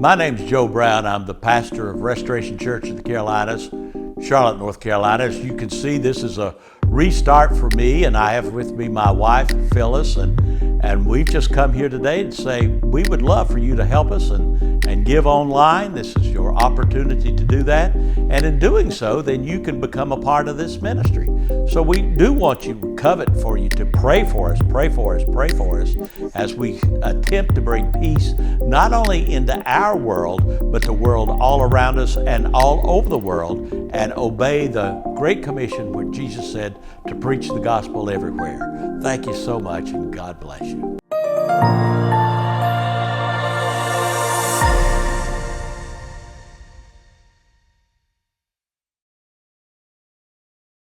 My name's Joe Brown. I'm the pastor of Restoration Church of the Carolinas, Charlotte, North Carolina. As you can see, this is a restart for me, and I have with me my wife, Phyllis, and we've just come here today to say we would love for you to help us and give online. This is your opportunity to do that, and in doing so, then you can become a part of this ministry. So we do want you, covet for you to pray for us as we attempt to bring peace not only into our world, but the world all around us and all over the world, and obey the Great Commission where Jesus said to preach the gospel everywhere. Thank you so much, and God bless you.